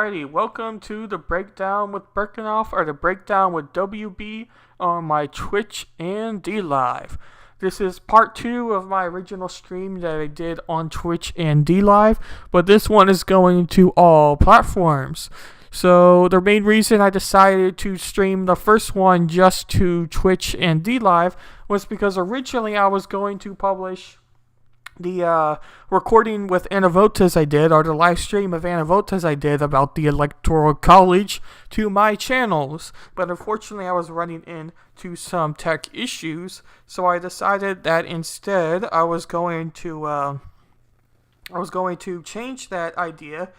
Alrighty, welcome to the Breakdown with Birkenhoff, or the Breakdown with WB on my Twitch and D Live. This is part 2 of my original stream that I did on Twitch and D Live, but this one is going to all platforms. So the main reason I decided to stream the first one just to Twitch and D Live was because originally I was going to publish the recording with AntiVotas I did, or the live stream of AntiVotas I did about the Electoral College to my channels. But unfortunately I was running into some tech issues, so I decided that instead I was going to change that idea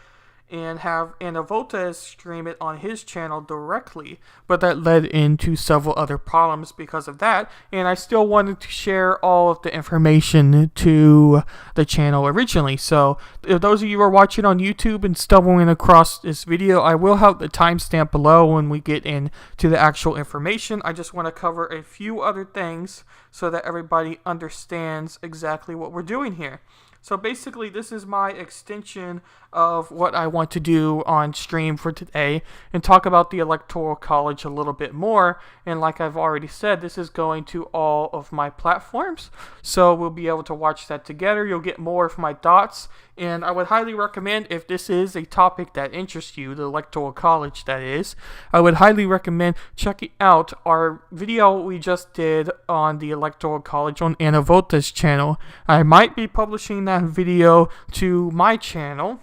and have AntiVotas stream it on his channel directly, but that led into several other problems because of that, and I still wanted to share all of the information to the channel originally. So if those of you who are watching on YouTube and stumbling across this video, I will have the timestamp below when we get into the actual information. I just want to cover a few other things so that everybody understands exactly what we're doing here. So basically, this is my extension of what I want to do on stream for today and talk about the Electoral College a little bit more. And like I've already said, this is going to all of my platforms, so we'll be able to watch that together. You'll get more of my thoughts, and I would highly recommend, if this is a topic that interests you, the Electoral College that is, I would highly recommend checking out our video we just did on the Electoral College on AntiVotas channel. I might be publishing that video to my channel,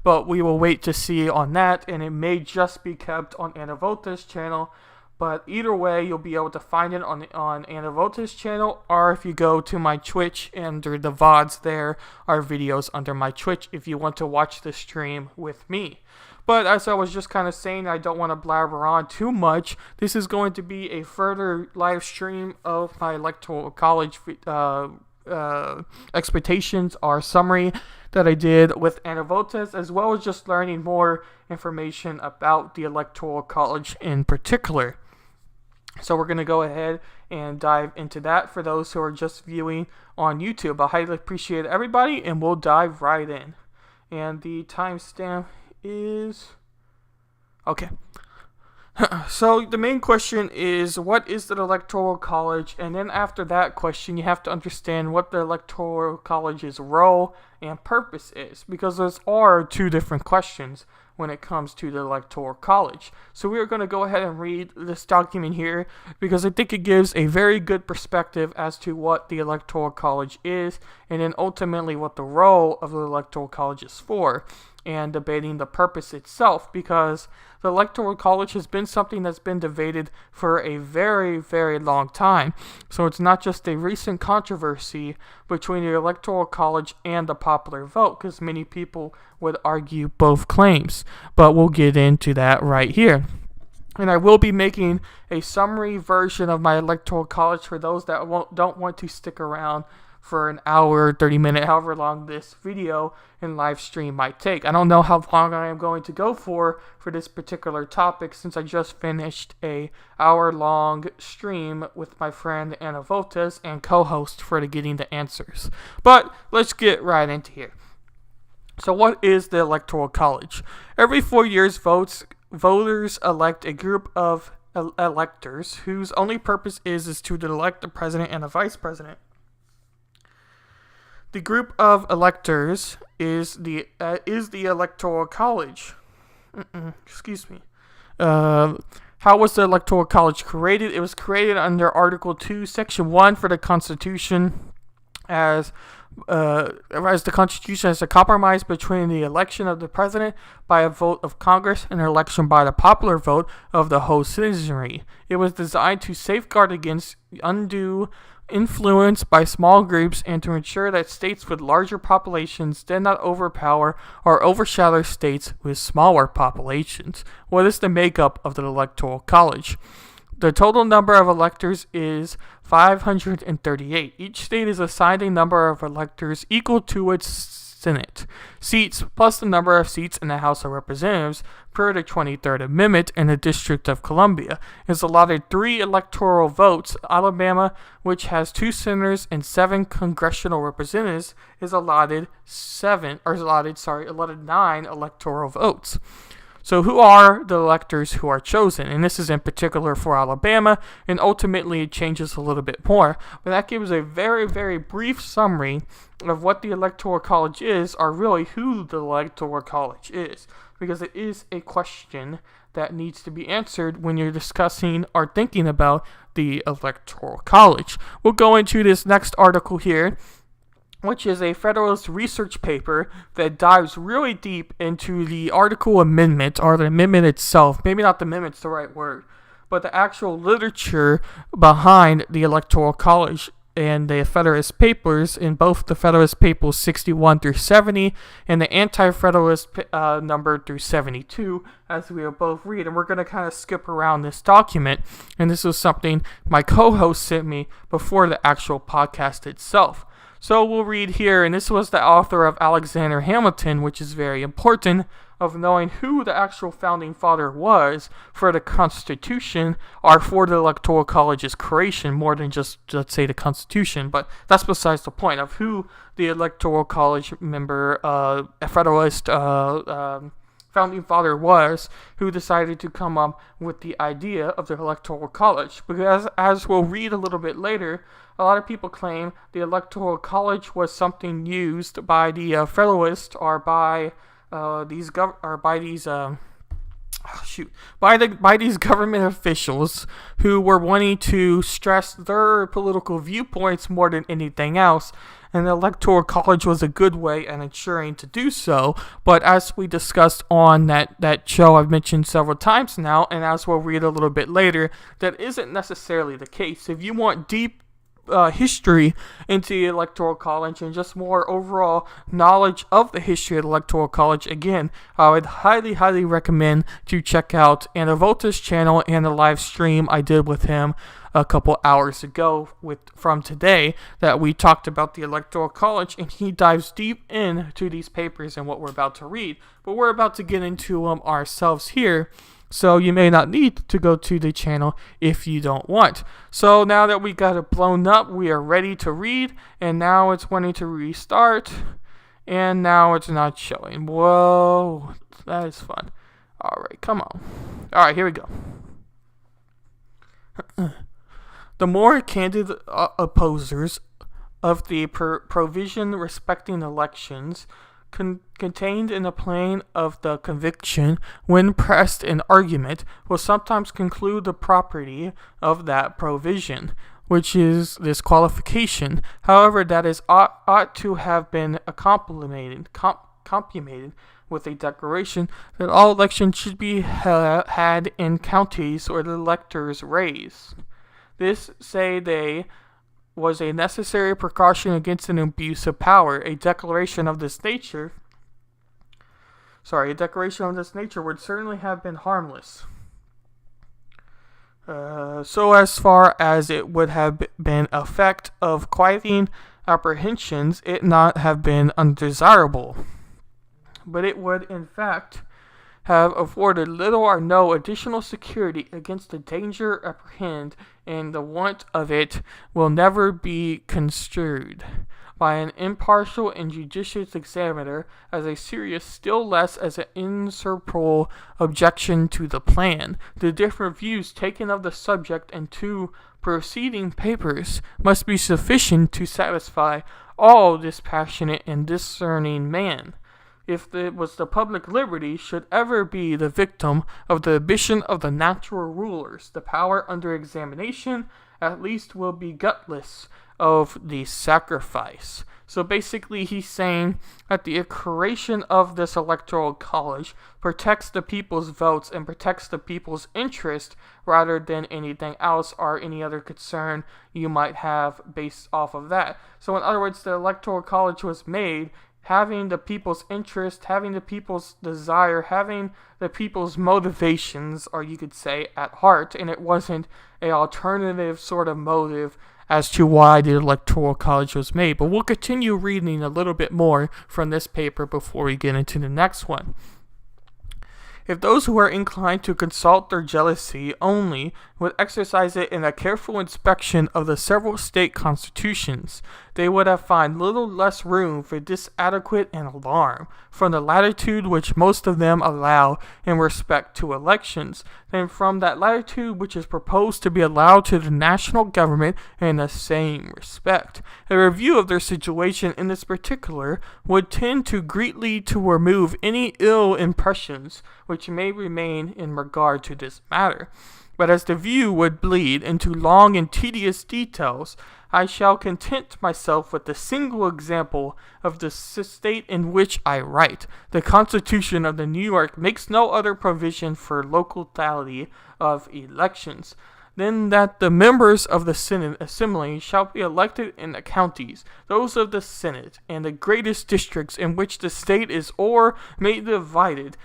but we will wait to see on that, and it may just be kept on AntiVotas channel. But either way, you'll be able to find it on AntiVotas channel, or if you go to my Twitch, under the VODs there are videos under my Twitch if you want to watch the stream with me. But as I was just kind of saying, I don't want to blabber on too much. This is going to be a further live stream of my Electoral College expectations or summary that I did with AntiVotas, as well as just learning more information about the Electoral College in particular. So we're going to go ahead and dive into that for those who are just viewing on YouTube. I highly appreciate everybody, and we'll dive right in. And the timestamp is... okay. So the main question is, what is the Electoral College? And then after that question, you have to understand what the Electoral College's role and purpose is, because those are two different questions when it comes to the Electoral College. So we are going to go ahead and read this document here, because I think it gives a very good perspective as to what the Electoral College is, and then ultimately what the role of the Electoral College is for, and debating the purpose itself, because the Electoral College has been something that's been debated for a very, very long time. So it's not just a recent controversy between the Electoral College and the popular vote, because many people would argue both claims. But we'll get into that right here. And I will be making a summary version of my Electoral College for those that don't want to stick around for an hour, 30 minutes, however long this video and live stream might take. I don't know how long I am going to go for this particular topic, since I just finished a hour-long stream with my friend AntiVotas and co-host for the Getting the Answers. But let's get right into here. So what is the Electoral College? Every 4 years, voters elect a group of electors whose only purpose is to elect the president and the vice president. The group of electors is the Electoral College. Excuse me. How was the Electoral College created? It was created under Article 2, Section 1 for the Constitution, as the Constitution as a compromise between the election of the president by a vote of Congress and an election by the popular vote of the whole citizenry. It was designed to safeguard against undue influence by small groups and to ensure that states with larger populations did not overpower or overshadow states with smaller populations. What is the makeup of the Electoral College? The total number of electors is 538. Each state is assigned a number of electors equal to its Senate. Seats plus the number of seats in the House of Representatives per the 23rd Amendment in the District of Columbia is allotted 3 electoral votes. Alabama, which has 2 senators and 7 congressional representatives, is allotted 9 electoral votes. So who are the electors who are chosen? And this is in particular for Alabama, and ultimately it changes a little bit more. But that gives a very, very brief summary of what the Electoral College is, or really who the Electoral College is. Because it is a question that needs to be answered when you're discussing or thinking about the Electoral College. We'll go into this next article here, which is a Federalist research paper that dives really deep into the article amendment, or the amendment itself. Maybe not the amendment's the right word, but the actual literature behind the Electoral College and the Federalist Papers, in both the Federalist Papers 61 through 70 and the AntiFederalist number through 72, as we will both read. And we're going to kind of skip around this document, and this was something my co-host sent me before the actual podcast itself. So we'll read here, and this was the author of Alexander Hamilton, which is very important, of knowing who the actual founding father was for the Constitution, or for the Electoral College's creation, more than just, let's say, the Constitution. But that's besides the point of who the Electoral College member, Federalist founding father was, who decided to come up with the idea of the Electoral College. Because as we'll read a little bit later, a lot of people claim the Electoral College was something used by the Federalists, or by these government officials who were wanting to stress their political viewpoints more than anything else. And the Electoral College was a good way at ensuring to do so. But as we discussed on that show I've mentioned several times now, and as we'll read a little bit later, that isn't necessarily the case. If you want deep history into the Electoral College and just more overall knowledge of the history of the Electoral College, again, I would highly, highly recommend to check out AntiVolta's channel and the live stream I did with him a couple hours ago from today, that we talked about the Electoral College, and he dives deep into these papers and what we're about to read. But we're about to get into them ourselves here, so you may not need to go to the channel if you don't want. So now that we got it blown up, we are ready to read, and now it's wanting to restart, and now it's not showing. Whoa, that is fun. Alright, come on. Alright, here we go. The more candid opposers of the provision respecting elections contained in the plane of the conviction, when pressed in argument, will sometimes conclude the property of that provision, which is this qualification. However, that is ought to have been complemented with a declaration that all elections should be had in counties where the electors raised. This, say they, was a necessary precaution against an abuse of power. A declaration of this nature would certainly have been harmless. So as far as it would have been effect of quieting apprehensions, it not have been undesirable. But it would, in fact, have afforded little or no additional security against the danger apprehended, and the want of it will never be construed by an impartial and judicious examiner as a serious, still less as an insuperable objection to the plan. The different views taken of the subject in 2 preceding papers must be sufficient to satisfy all dispassionate and discerning man. If it was the public liberty should ever be the victim of the ambition of the natural rulers, the power under examination at least will be gutless of the sacrifice. So basically he's saying that the creation of this Electoral College protects the people's votes and protects the people's interest rather than anything else or any other concern you might have based off of that. So in other words, the Electoral College was made having the people's interest, having the people's desire, having the people's motivations, or you could say, at heart, and it wasn't an alternative sort of motive as to why the Electoral College was made. But we'll continue reading a little bit more from this paper before we get into the next one. If those who are inclined to consult their jealousy only would exercise it in a careful inspection of the several state constitutions, they would have found little less room for disadequate and alarm from the latitude which most of them allow in respect to elections, than from that latitude which is proposed to be allowed to the national government in the same respect. A review of their situation in this particular would tend to greatly to remove any ill impressions which may remain in regard to this matter. But as the view would bleed into long and tedious details, I shall content myself with the single example of the state in which I write. The Constitution of the New York makes no other provision for locality of elections than that the members of the Senate Assembly shall be elected in the counties, those of the Senate, and the greatest districts in which the state is or may be divided.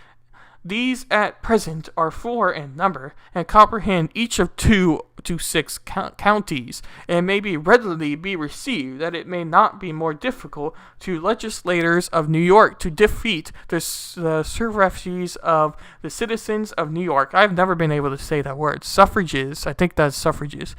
These at present are 4 in number, and comprehend each of 2 to 6 counties, and may be readily be received that it may not be more difficult to legislators of New York to defeat the suffrages of the citizens of New York. I've never been able to say that word. Suffrages, I think that's suffrages.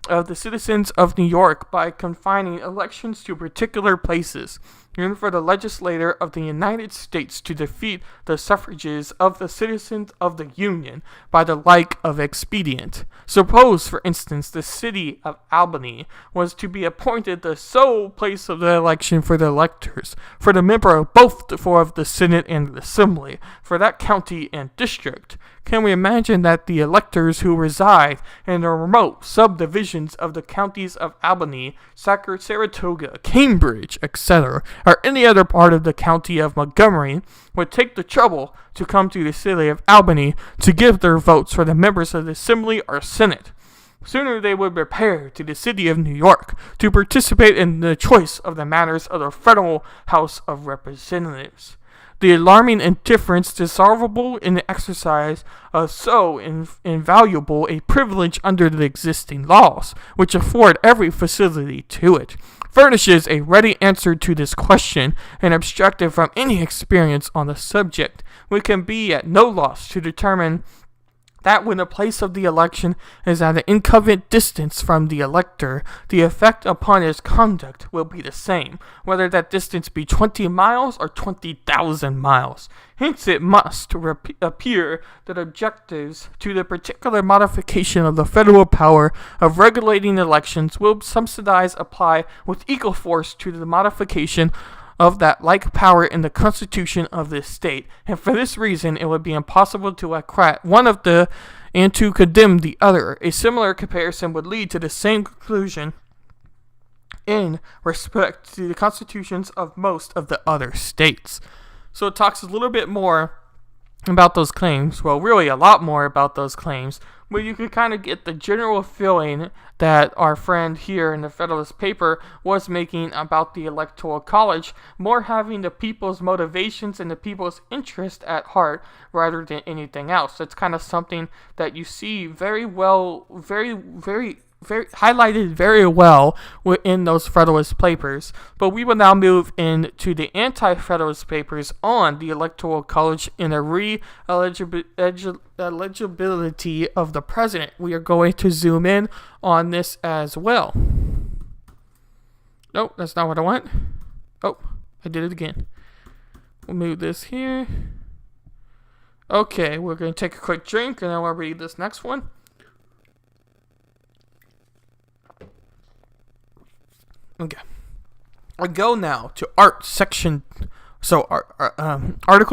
Of the citizens of New York by confining elections to particular places, and for the legislator of the United States to defeat the suffrages of the citizens of the Union by the like of expedient. Suppose, for instance, the city of Albany was to be appointed the sole place of the election for the electors, for the member of both of the Senate and the Assembly, for that county and district. Can we imagine that the electors who reside in the remote subdivisions of the counties of Albany, Saratoga, Cambridge, etc., or any other part of the county of Montgomery, would take the trouble to come to the city of Albany to give their votes for the members of the Assembly or Senate? Sooner they would repair to the city of New York to participate in the choice of the matters of the Federal House of Representatives. The alarming indifference dissolvable in the exercise of so invaluable a privilege under the existing laws, which afford every facility to it, furnishes a ready answer to this question, and abstracted from any experience on the subject, we can be at no loss to determine that when the place of the election is at an inconvenient distance from the elector, the effect upon his conduct will be the same, whether that distance be 20 miles or 20,000 miles. Hence it must appear that objectives to the particular modification of the federal power of regulating elections will sometimes apply with equal force to the modification of that like power in the Constitution of this state, and for this reason it would be impossible to acquit one of the and to condemn the other. A similar comparison would lead to the same conclusion in respect to the constitutions of most of the other states. So it talks a little bit more about those claims, well, really a lot more about those claims, but you could kind of get the general feeling that our friend here in the Federalist paper was making about the Electoral College, more having the people's motivations and the people's interest at heart rather than anything else. That's kind of something that you see very well, very highlighted very well within those Federalist Papers. But we will now move into the AntiFederalist Papers on the Electoral College and the eligibility of the president. We are going to zoom in on this as well. Nope, that's not what I want. Oh, I did it again. We'll move this here. Okay, we're going to take a quick drink and then we'll read this next one. Okay, I go now to Article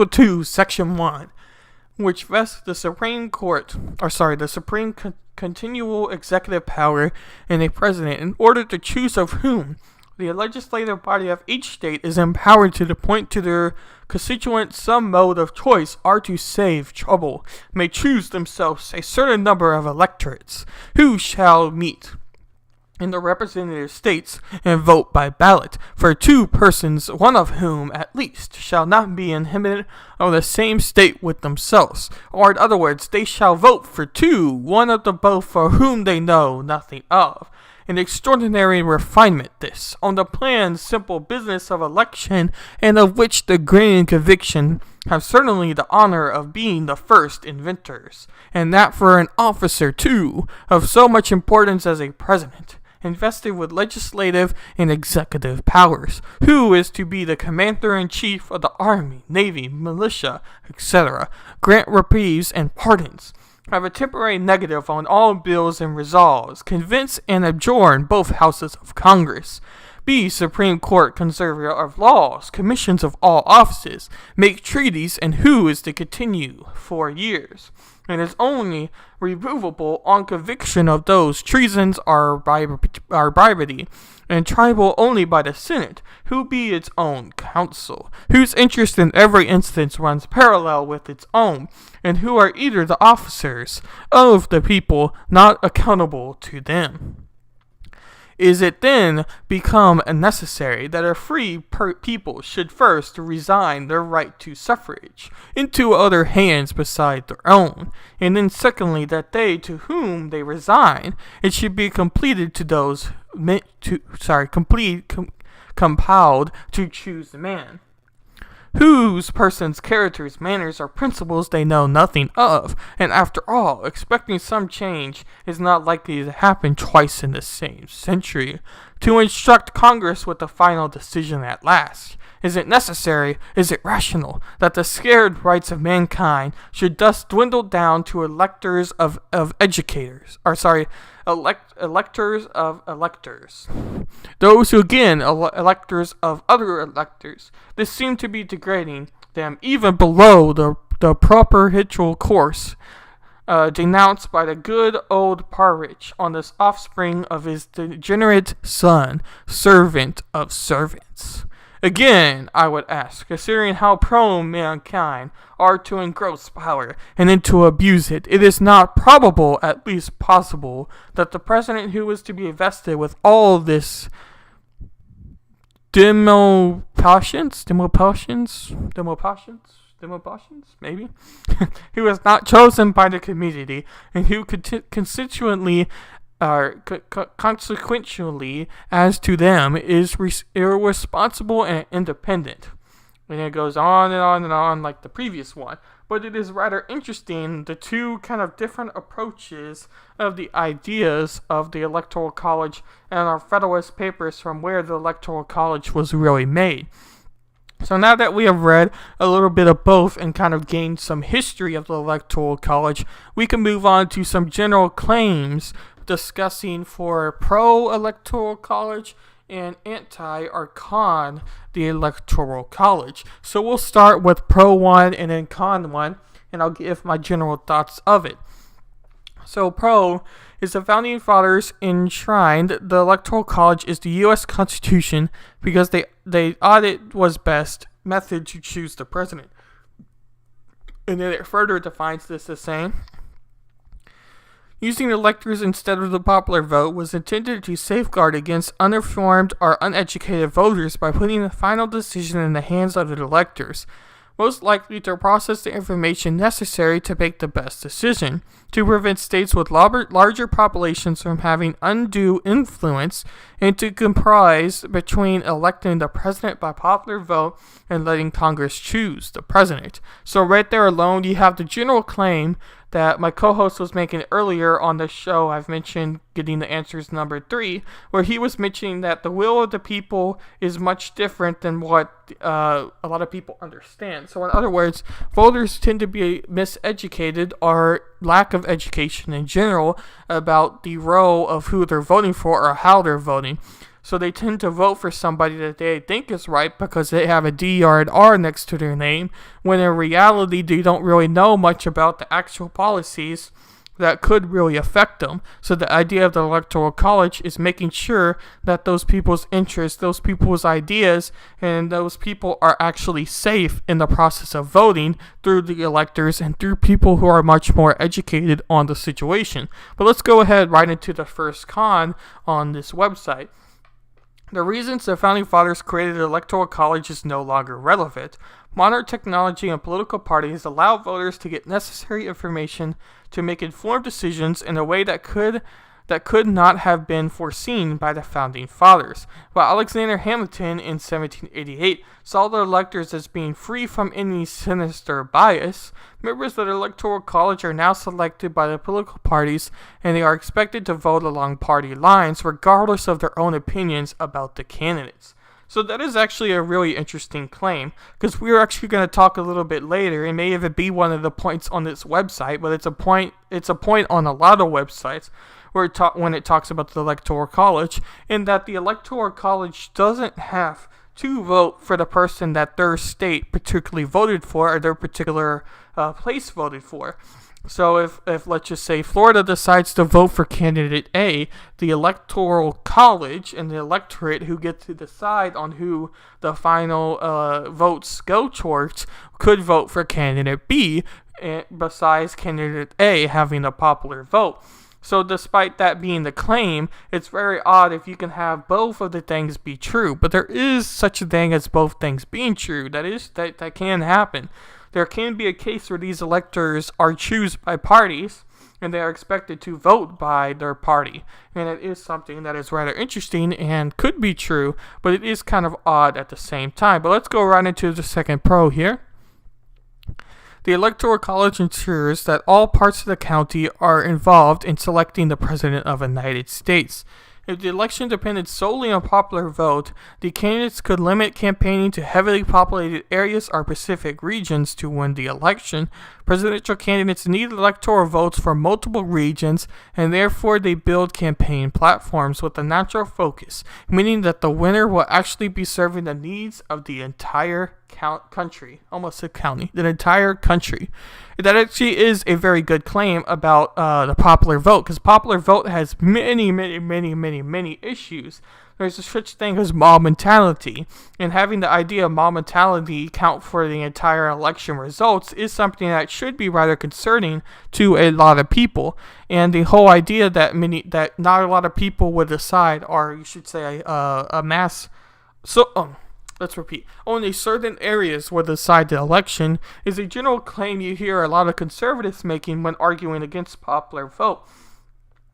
2, Section 1, which vests the Supreme continual executive power in a president in order to choose of whom the legislative body of each state is empowered to appoint to their constituents some mode of choice, or to save trouble, may choose themselves a certain number of electorates, who shall meet in the representative states and vote by ballot for 2 persons, one of whom at least shall not be inhabitant of the same state with themselves, or in other words, they shall vote for 2, one of the both for whom they know nothing of, an extraordinary refinement this, on the plain, simple business of election, and of which the grand conviction have certainly the honor of being the first inventors, and that for an officer, too, of so much importance as a president, invested with legislative and executive powers, who is to be the commander-in-chief of the army, navy, militia, etc., grant reprieves and pardons, have a temporary negative on all bills and resolves, convince and adjourn both houses of Congress, be Supreme Court conservator of laws, commissions of all offices, make treaties, and who is to continue 4 years, and is only removable on conviction of those treasons or bribery, and triable only by the Senate, who be its own counsel, whose interest in every instance runs parallel with its own, and who are either the officers of the people not accountable to them. Is it then become necessary that a free people should first resign their right to suffrage into other hands beside their own, and then secondly that they to whom they resign it should be compelled to choose the man, whose persons, characters, manners, or principles they know nothing of, and after all, expecting some change is not likely to happen twice in the same century, to instruct Congress with the final decision at last. Is it necessary, is it rational, that the scared rights of mankind should thus dwindle down to electors of electors of electors? Those who again electors of other electors. This seemed to be degrading them even below the proper habitual course denounced by the good old Parrich on this offspring of his degenerate son, servant of servants. Again, I would ask, considering how prone mankind are to engross power and then to abuse it, it is not probable, at least possible, that the president who is to be invested with all this demopatience, maybe, who is not chosen by the community and who consequentially, as to them, is irresponsible and independent. And it goes on and on and on like the previous one. But it is rather interesting, the two kind of different approaches of the ideas of the Electoral College and our Federalist Papers from where the Electoral College was really made. So now that we have read a little bit of both and kind of gained some history of the Electoral College, we can move on to some general claims discussing for pro-Electoral College and anti or con the Electoral College. So we'll start with pro one and then con one, and I'll give my general thoughts of it. So pro is the Founding Fathers enshrined the Electoral College is the U.S. Constitution because they thought it was best method to choose the president. And then it further defines this as saying, using electors instead of the popular vote was intended to safeguard against uninformed or uneducated voters by putting the final decision in the hands of the electors, most likely to process the information necessary to make the best decision, to prevent states with larger populations from having undue influence, and to comprise between electing the president by popular vote and letting Congress choose the president. So right there alone, you have the general claim that my co-host was making earlier on the show. I've mentioned Getting the Answers number 3, where he was mentioning that the will of the people is much different than what a lot of people understand. So in other words, voters tend to be miseducated or lack of education in general about the role of who they're voting for or how they're voting. So they tend to vote for somebody that they think is right because they have a D or an R next to their name, when in reality they don't really know much about the actual policies that could really affect them. So the idea of the Electoral College is making sure that those people's interests, those people's ideas, and those people are actually safe in the process of voting through the electors and through people who are much more educated on the situation. But let's go ahead right into the first con on this website. The reasons the Founding Fathers created the Electoral College is no longer relevant. Modern technology and political parties allow voters to get necessary information to make informed decisions in a way that could that could not have been foreseen by the founding fathers. While Alexander Hamilton in 1788 saw the electors as being free from any sinister bias, members of the Electoral College are now selected by the political parties, and they are expected to vote along party lines regardless of their own opinions about the candidates. So that is actually a really interesting claim, because we're actually going to talk a little bit later. It may even be one of the points on this website, but it's a point on a lot of websites where when it talks about the Electoral College, in that the Electoral College doesn't have to vote for the person that their state particularly voted for, or their particular place voted for. So if let's just say Florida decides to vote for candidate A, the Electoral College and the electorate who get to decide on who the final votes go towards could vote for candidate B, besides candidate A having a popular vote. So despite that being the claim, it's very odd if you can have both of the things be true. But there is such a thing as both things being true. That can happen. There can be a case where these electors are chosen by parties, and they are expected to vote by their party. And it is something that is rather interesting and could be true, but it is kind of odd at the same time. But let's go right into the second pro here. The Electoral College ensures that all parts of the county are involved in selecting the President of the United States. If the election depended solely on popular vote, the candidates could limit campaigning to heavily populated areas or specific regions to win the election. Presidential candidates need electoral votes for multiple regions, and therefore they build campaign platforms with a natural focus, meaning that the winner will actually be serving the needs of the entire country. Almost a county. The entire country. That actually is a very good claim about the popular vote, because popular vote has many issues. There's a such thing as mob mentality, and having the idea of mob mentality count for the entire election results is something that should be rather concerning to a lot of people. And the whole idea that not a lot of people would decide, or you should say a mass. Let's repeat. Only certain areas will decide the election is a general claim you hear a lot of conservatives making when arguing against popular vote.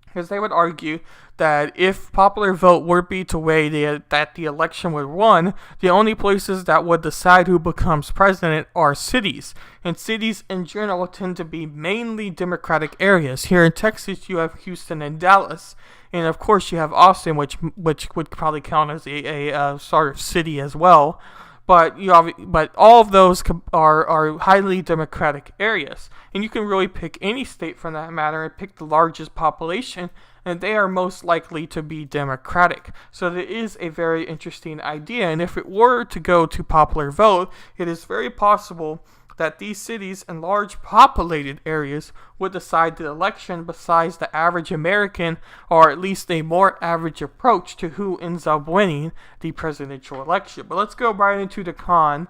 Because they would argue that if popular vote were be to way that the election would run, the only places that would decide who becomes president are cities. And cities in general tend to be mainly Democratic areas. Here in Texas, you have Houston and Dallas. And of course, you have Austin, which would probably count as a sort of city as well. But all of those are highly Democratic areas, and you can really pick any state from that matter and pick the largest population, and they are most likely to be Democratic. So that is a very interesting idea, and if it were to go to popular vote, it is very possible that these cities and large populated areas would decide the election besides the average American, or at least a more average approach to who ends up winning the presidential election. But let's go right into the con.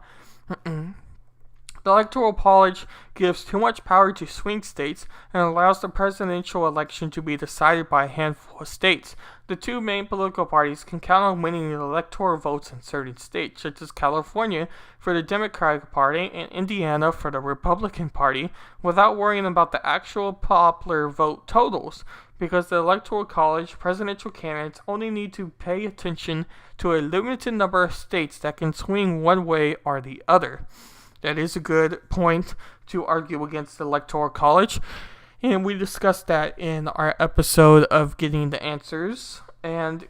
The Electoral College gives too much power to swing states and allows the presidential election to be decided by a handful of states. The two main political parties can count on winning the electoral votes in certain states, such as California for the Democratic Party and Indiana for the Republican Party, without worrying about the actual popular vote totals, because the Electoral College presidential candidates only need to pay attention to a limited number of states that can swing one way or the other. That is a good point to argue against the Electoral College, and we discussed that in our episode of Getting the Answers, and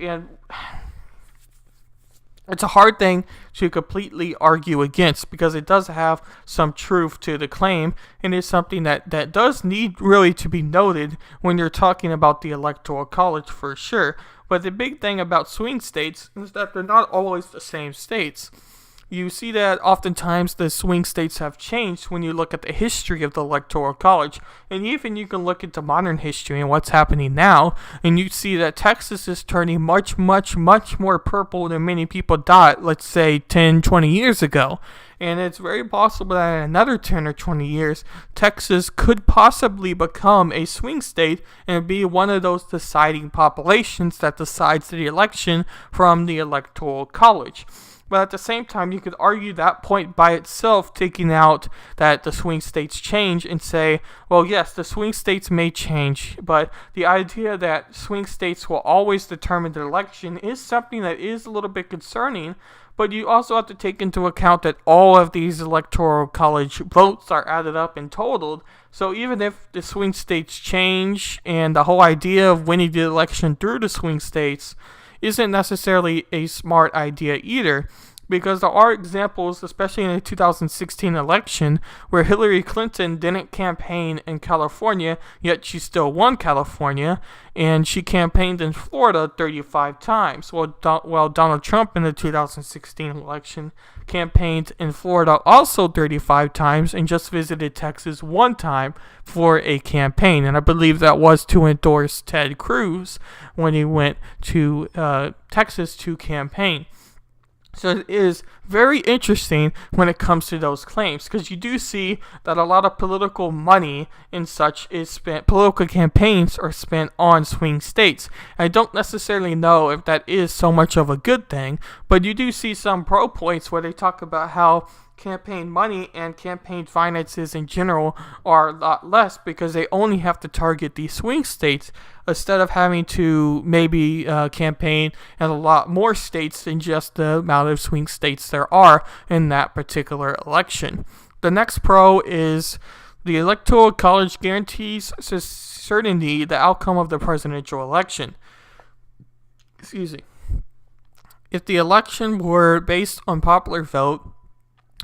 it's a hard thing to completely argue against, because it does have some truth to the claim, and it's something that does need really to be noted when you're talking about the Electoral College for sure. But the big thing about swing states is that they're not always the same states. You see that oftentimes the swing states have changed when you look at the history of the Electoral College. And even you can look into modern history and what's happening now, and you see that Texas is turning much more purple than many people thought, let's say 10, 20 years ago. And it's very possible that in another 10 or 20 years, Texas could possibly become a swing state and be one of those deciding populations that decides the election from the Electoral College. But at the same time, you could argue that point by itself, taking out that the swing states change and say, well, yes, the swing states may change, but the idea that swing states will always determine the election is something that is a little bit concerning. But you also have to take into account that all of these electoral college votes are added up and totaled. So even if the swing states change and the whole idea of winning the election through the swing states isn't necessarily a smart idea either, because there are examples, especially in the 2016 election, where Hillary Clinton didn't campaign in California, yet she still won California, and she campaigned in Florida 35 times, while Donald Trump in the 2016 election campaigned in Florida also 35 times and just visited Texas one time for a campaign. And I believe that was to endorse Ted Cruz when he went to Texas to campaign. So it is very interesting when it comes to those claims, because you do see that a lot of political money and such is spent, political campaigns are spent on swing states. I don't necessarily know if that is so much of a good thing, but you do see some pro points where they talk about how campaign money and campaign finances in general are a lot less because they only have to target these swing states instead of having to maybe campaign in a lot more states than just the amount of swing states there are in that particular election. The next pro is the Electoral College guarantees certainty the outcome of the presidential election. Excuse me. If the election were based on popular vote,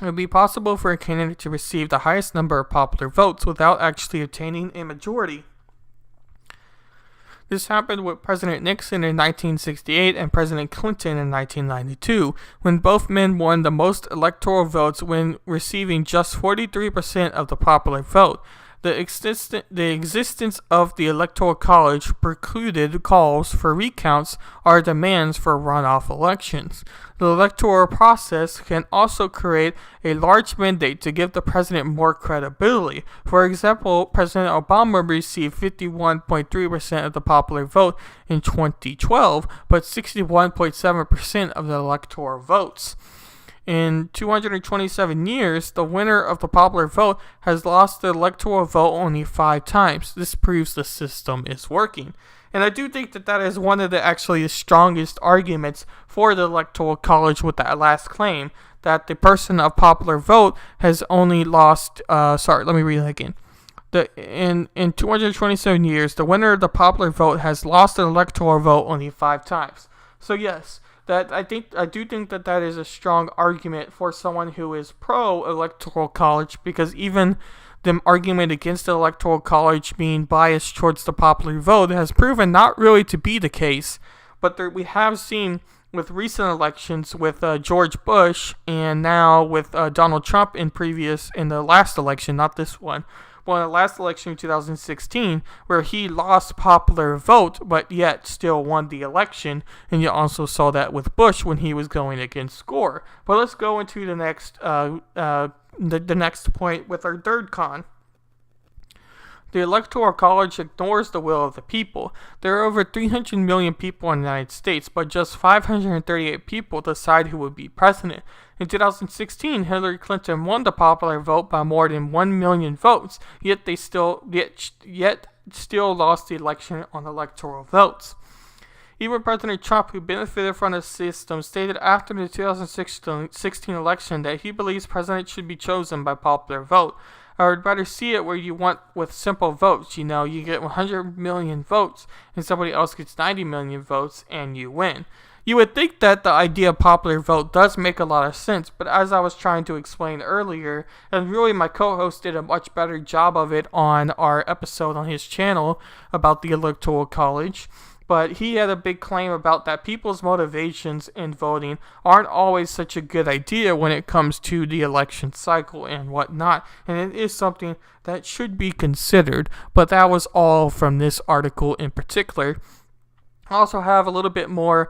it would be possible for a candidate to receive the highest number of popular votes without actually obtaining a majority. This happened with President Nixon in 1968 and President Clinton in 1992, when both men won the most electoral votes when receiving just 43% of the popular vote. The existence of the Electoral College precluded calls for recounts or demands for runoff elections. The electoral process can also create a large mandate to give the president more credibility. For example, President Obama received 51.3% of the popular vote in 2012, but 61.7% of the electoral votes. In 227 years, the winner of the popular vote has lost the electoral vote only 5 times. This proves the system is working. And I do think that that is one of the strongest arguments for the Electoral College with that last claim, that the person of popular vote has only lost, let me read that again. In 227 years, the winner of the popular vote has lost the electoral vote only 5 times. So yes, I do think that is a strong argument for someone who is pro-Electoral College, because even the argument against the Electoral College being biased towards the popular vote has proven not really to be the case. But we have seen with recent elections with George Bush and now with Donald Trump in the last election, not this one, well, in the last election in 2016, where he lost popular vote, but yet still won the election. And you also saw that with Bush when he was going against Gore. But let's go into the next next point with our third con. The Electoral College ignores the will of the people. There are over 300 million people in the United States, but just 538 people decide who will be president. In 2016, Hillary Clinton won the popular vote by more than 1 million votes, yet still lost the election on electoral votes. Even President Trump, who benefited from the system, stated after the 2016 election that he believes president should be chosen by popular vote. I would rather see it where you want with simple votes. You get 100 million votes and somebody else gets 90 million votes and you win. You would think that the idea of popular vote does make a lot of sense, but as I was trying to explain earlier, and really my co-host did a much better job of it on our episode on his channel about the Electoral College, but he had a big claim about that people's motivations in voting aren't always such a good idea when it comes to the election cycle and whatnot. And it is something that should be considered. But that was all from this article in particular. I also have a little bit more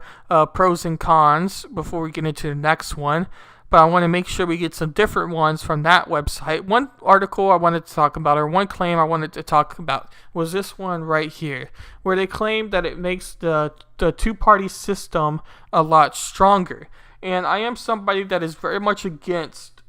pros and cons before we get into the next one. But I want to make sure we get some different ones from that website. One article I wanted to talk about, or one claim I wanted to talk about, was this one right here, where they claim that it makes the two-party system a lot stronger. And I am somebody that is very much against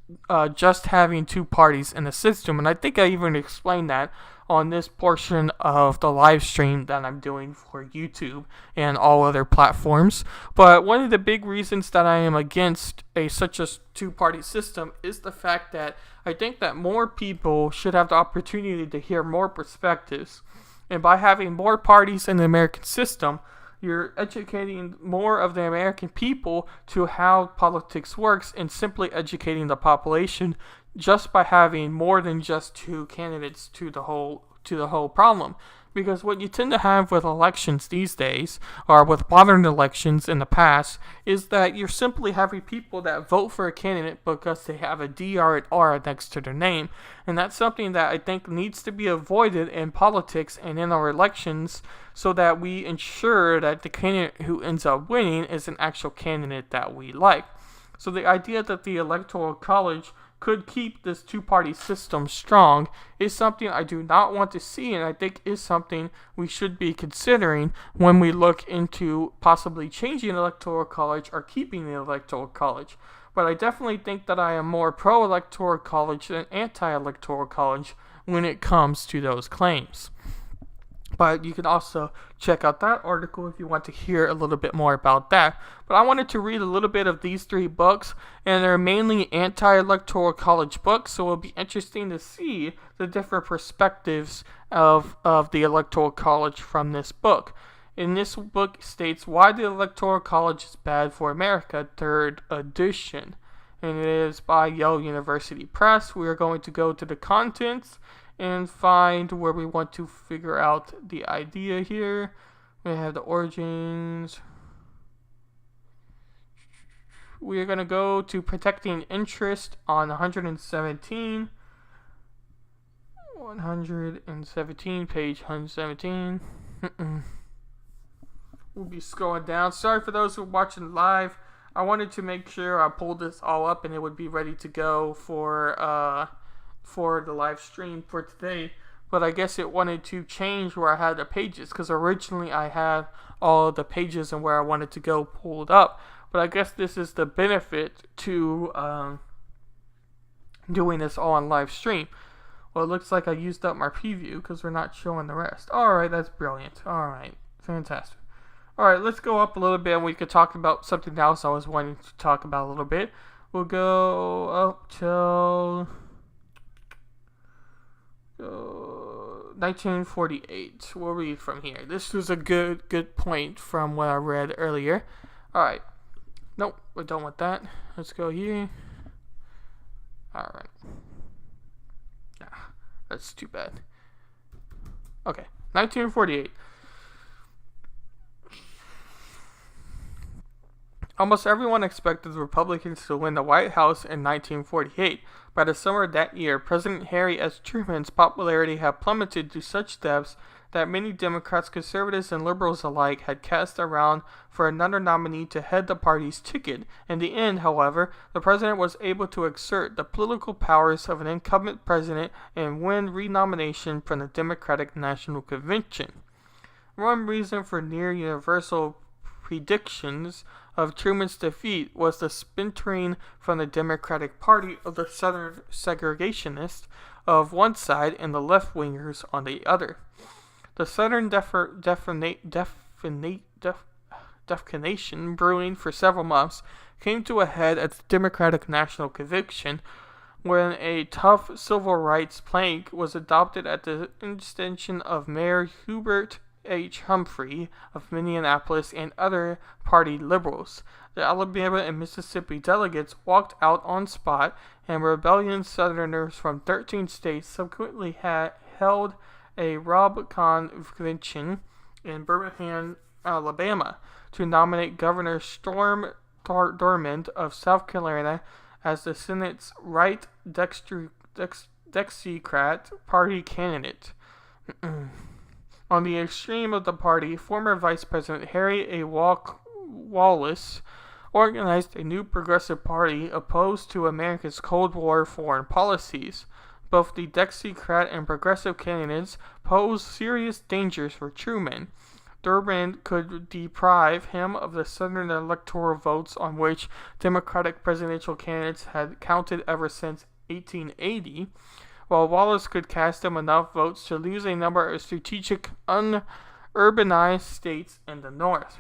just having two parties in the system. And I think I even explained that on this portion of the live stream that I'm doing for YouTube and all other platforms. But one of the big reasons that I am against such a two-party system is the fact that I think that more people should have the opportunity to hear more perspectives. And by having more parties in the American system, you're educating more of the American people to how politics works and simply educating the population just by having more than just two candidates to the whole problem. Because what you tend to have with elections these days, or with modern elections in the past, is that you're simply having people that vote for a candidate because they have a D or an R next to their name. And that's something that I think needs to be avoided in politics and in our elections, so that we ensure that the candidate who ends up winning is an actual candidate that we like. So the idea that the Electoral College could keep this two-party system strong is something I do not want to see, and I think is something we should be considering when we look into possibly changing the Electoral College or keeping the Electoral College. But I definitely think that I am more pro-Electoral College than anti-Electoral College when it comes to those claims. But you can also check out that article if you want to hear a little bit more about that. But I wanted to read a little bit of these three books, and they're mainly anti-electoral college books, so it'll be interesting to see the different perspectives of the Electoral College from this book. In this book states Why the Electoral College is Bad for America, 3rd edition. And it is by Yale University Press. We are going to go to the contents and find where we want to figure out the idea here. We have the origins. We are going to go to protecting interest on 117. 117, page 117. We'll be scrolling down. Sorry for those who are watching live. I wanted to make sure I pulled this all up and it would be ready to go for the live stream for today, but I guess it wanted to change where I had the pages, because originally I had all of the pages and where I wanted to go pulled up. But I guess this is the benefit to doing this all on live stream. Well, it looks like I used up my preview because we're not showing the rest. Alright, that's brilliant. Alright, fantastic. Alright, let's go up a little bit and we could talk about something else I was wanting to talk about a little bit. We'll go up till 1948. We'll read from here. This was a good point from what I read earlier. Alright. Nope, we're done with that. Let's go here. Alright. That's too bad. Okay. 1948. Almost everyone expected the Republicans to win the White House in 1948. By the summer of that year, President Harry S. Truman's popularity had plummeted to such depths that many Democrats, conservatives, and liberals alike had cast around for another nominee to head the party's ticket. In the end, however, the president was able to exert the political powers of an incumbent president and win renomination from the Democratic National Convention. One reason for near-universal predictions of Truman's defeat was the splintering from the Democratic Party of the Southern segregationists of one side and the left-wingers on the other. The Southern defamation brewing for several months came to a head at the Democratic National Convention when a tough civil rights plank was adopted at the instigation of Mayor Hubert H. Humphrey of Minneapolis and other party liberals. The Alabama and Mississippi delegates walked out on spot, and rebellious Southerners from 13 states subsequently held a Rob convention in Birmingham, Alabama, to nominate Governor Storm Thurmond of South Carolina as the Senate's right Dixiecrat Party candidate. On the extreme of the party, former Vice President Harry A. Wallace organized a new progressive party opposed to America's Cold War foreign policies. Both the Dixiecrat and progressive candidates posed serious dangers for Truman. Durbin could deprive him of the Southern electoral votes on which Democratic presidential candidates had counted ever since 1880, while Wallace could cast him enough votes to lose a number of strategic urbanized states in the North.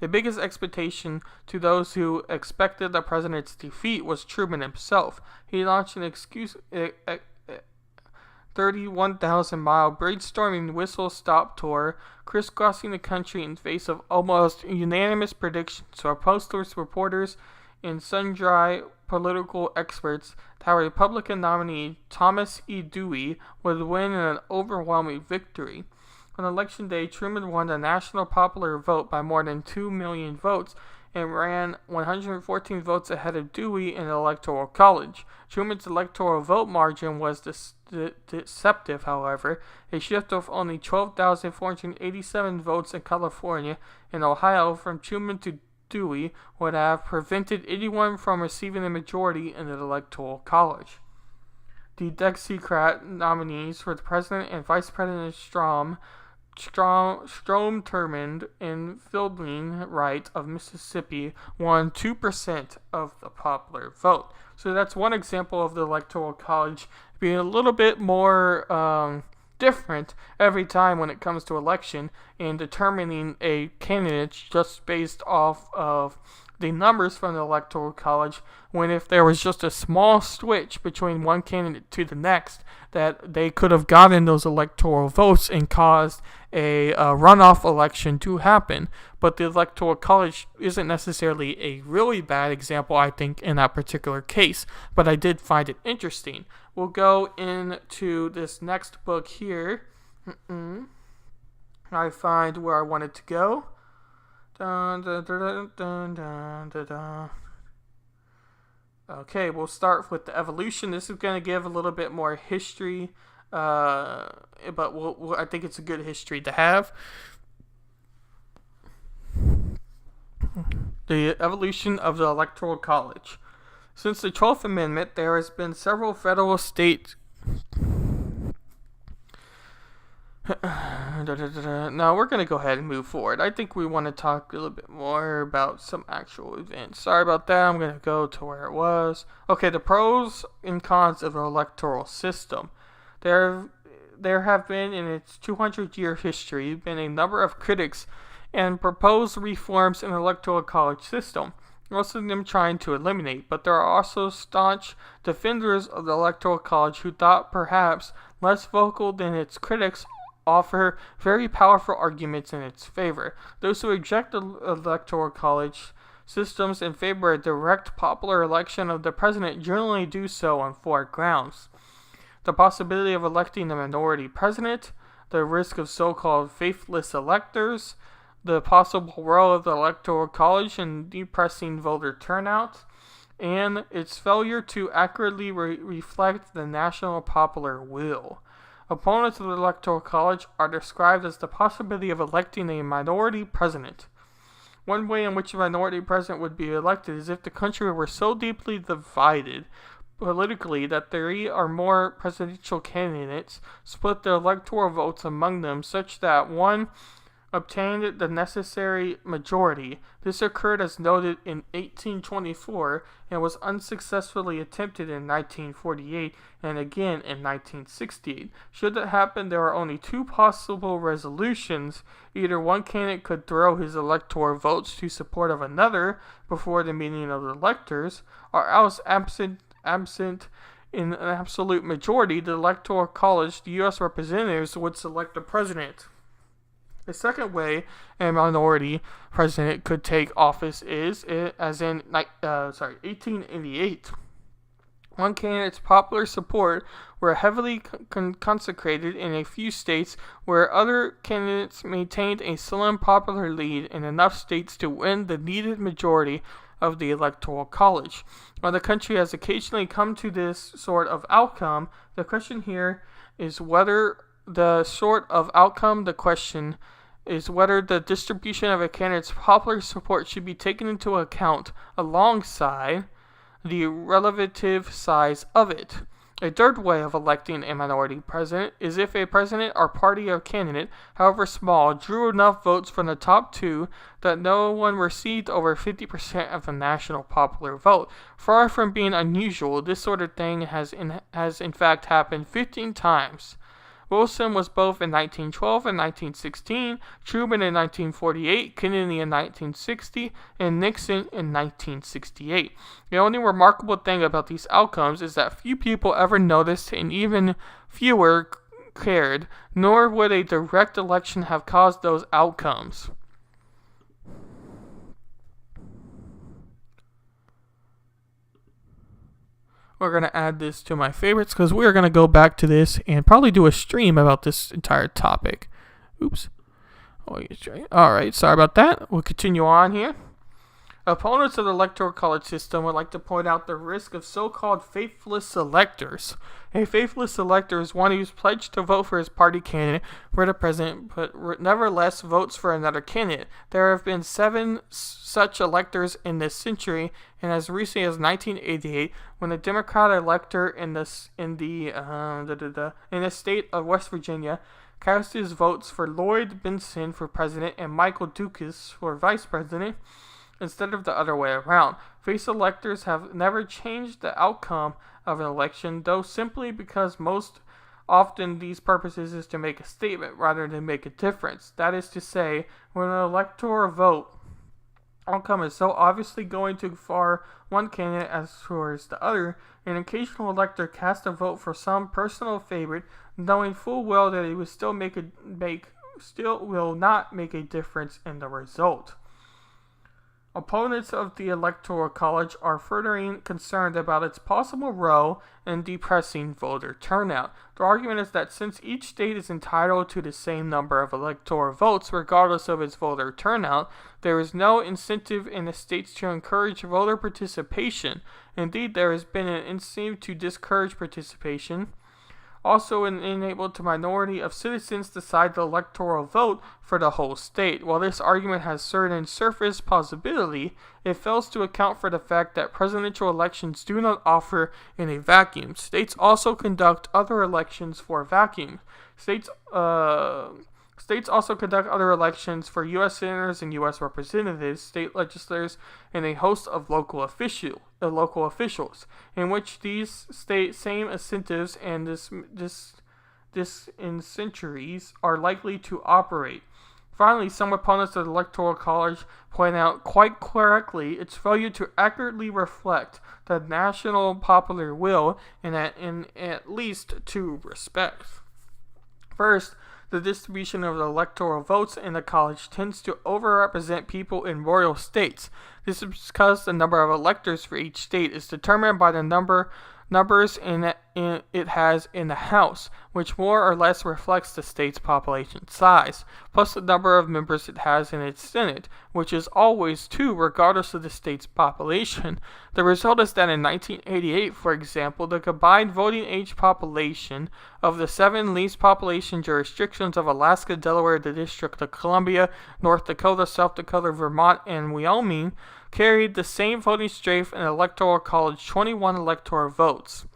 The biggest expectation to those who expected the president's defeat was Truman himself. He launched an 31,000-mile brainstorming whistle-stop tour, crisscrossing the country in face of almost unanimous predictions from posters, reporters, and sundry political experts that Republican nominee Thomas E. Dewey would win in an overwhelming victory. On Election Day, Truman won the national popular vote by more than 2 million votes and ran 114 votes ahead of Dewey in the Electoral College. Truman's electoral vote margin was deceptive, however. A shift of only 12,487 votes in California and Ohio from Truman to Dewey would have prevented anyone from receiving a majority in the Electoral College. The Dixiecrat nominees for the President and Vice President Strom Thurmond and Fielding Wright of Mississippi won 2% of the popular vote. So that's one example of the Electoral College being a little bit more different every time when it comes to election and determining a candidate just based off of the numbers from the Electoral College, when if there was just a small switch between one candidate to the next, that they could have gotten those electoral votes and caused a runoff election to happen. But the Electoral College isn't necessarily a really bad example, I think, in that particular case, but I did find it interesting. We'll go into this next book here. I find where I wanted to go. Dun, dun, dun, dun, dun, dun, dun. Okay, we'll start with the evolution. This is going to give a little bit more history, but I think it's a good history to have. The evolution of the Electoral College. Since the 12th Amendment, there has been several federal state... Now we're going to go ahead and move forward. I think we want to talk a little bit more about some actual events. Sorry about that. I'm going to go to where it was. Okay, the pros and cons of the electoral system. There have been, in its 200-year history, been a number of critics and proposed reforms in the Electoral College system, most of them trying to eliminate, but there are also staunch defenders of the Electoral College who thought perhaps less vocal than its critics offer very powerful arguments in its favor. Those who reject the Electoral College systems in favor of direct popular election of the president generally do so on 4 grounds: the possibility of electing a minority president, the risk of so-called faithless electors, the possible role of the Electoral College in depressing voter turnout, and its failure to accurately reflect the national popular will. Opponents of the Electoral College are described as the possibility of electing a minority president. One way in which a minority president would be elected is if the country were so deeply divided politically that 3 or more presidential candidates split the electoral votes among them such that one obtained the necessary majority. This occurred as noted in 1824 and was unsuccessfully attempted in 1948 and again in 1968. Should that happen, there are only 2 possible resolutions. Either one candidate could throw his electoral votes to support of another before the meeting of the electors, or else absent in an absolute majority, the Electoral College, the U.S. representatives, would select the president. The second way a minority president could take office is, as in 1888. One candidate's popular support were heavily consecrated in a few states where other candidates maintained a slim popular lead in enough states to win the needed majority of the Electoral College. While the country has occasionally come to this sort of outcome, the question here is whether the distribution of a candidate's popular support should be taken into account alongside the relative size of it. A third way of electing a minority president is if a president or party or candidate, however small, drew enough votes from the top two that no one received over 50% of the national popular vote. Far from being unusual, this sort of thing has in fact happened 15 times. Wilson was both in 1912 and 1916, Truman in 1948, Kennedy in 1960, and Nixon in 1968. The only remarkable thing about these outcomes is that few people ever noticed and even fewer cared, nor would a direct election have caused those outcomes. We're going to add this to my favorites because we're going to go back to this and probably do a stream about this entire topic. Oops. Alright, sorry about that. We'll continue on here. Opponents of the Electoral College system would like to point out the risk of so-called faithless electors. A faithless elector is one who's pledged to vote for his party candidate for the president, but nevertheless votes for another candidate. There have been 7 such electors in this century, and as recently as 1988, when a Democrat elector in the state of West Virginia cast his votes for Lloyd Benson for president and Michael Dukes for vice president, instead of the other way around. Face electors have never changed the outcome of an election, though simply because most often these purposes is to make a statement rather than make a difference. That is to say, when an electoral vote outcome is so obviously going to far one candidate as towards the other, an occasional elector casts a vote for some personal favorite, knowing full well that it will still will not make a difference in the result. Opponents of the Electoral College are further concerned about its possible role in depressing voter turnout. The argument is that since each state is entitled to the same number of electoral votes regardless of its voter turnout, there is no incentive in the states to encourage voter participation. Indeed, there has been an incentive to discourage participation. Also enable the minority of citizens decide the electoral vote for the whole state. While this argument has certain surface plausibility, it fails to account for the fact that presidential elections do not offer in a vacuum. States also conduct other elections for vacuum. States also conduct other elections for U.S. senators and U.S. representatives, state legislators, and a host of local officials, in which these same incentives and disincentives are likely to operate. Finally, some opponents of the Electoral College point out quite correctly its failure to accurately reflect the national popular will in at least 2 respects. First, the distribution of the electoral votes in the college tends to overrepresent people in royal states. This is because the number of electors for each state is determined by the numbers it has in the House, which more or less reflects the state's population size, plus the number of members it has in its Senate, which is always 2 regardless of the state's population. The result is that in 1988, for example, the combined voting age population of the 7 least population jurisdictions of Alaska, Delaware, the District of Columbia, North Dakota, South Dakota, Vermont, and Wyoming carried the same voting strength in the Electoral College 21 electoral votes.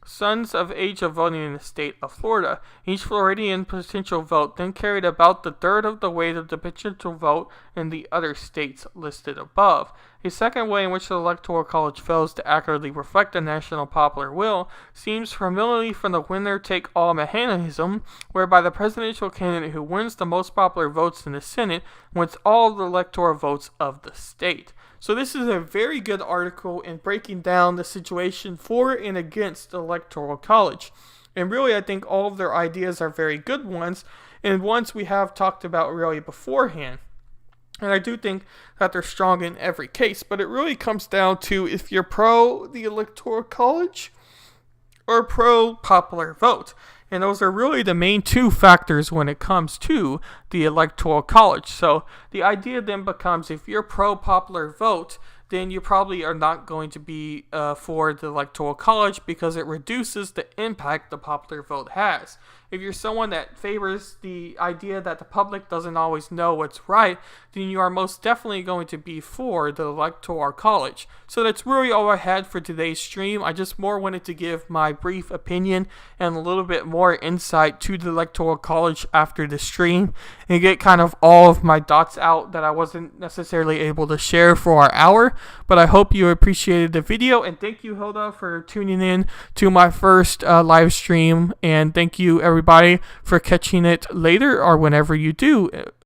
Sons of age of voting in the state of Florida. Each Floridian potential vote then carried about the third of the weight of the potential vote in the other states listed above. A second way in which the Electoral College fails to accurately reflect the national popular will seems familiarly from the winner-take-all mechanism, whereby the presidential candidate who wins the most popular votes in the Senate wins all the electoral votes of the state. So this is a very good article in breaking down the situation for and against the Electoral College. And really, I think all of their ideas are very good ones, and ones we have talked about really beforehand. And I do think that they're strong in every case, but it really comes down to if you're pro the Electoral College or pro popular vote. And those are really the main 2 factors when it comes to the Electoral College. So the idea then becomes if you're pro-popular vote, then you probably are not going to be for the Electoral College because it reduces the impact the popular vote has. If you're someone that favors the idea that the public doesn't always know what's right, then you are most definitely going to be for the Electoral College. So that's really all I had for today's stream. I just more wanted to give my brief opinion and a little bit more insight to the Electoral College after the stream and get kind of all of my thoughts out that I wasn't necessarily able to share for our hour. But I hope you appreciated the video, and thank you, Hilda, for tuning in to my first live stream, and thank you everybody for catching it later or whenever you do.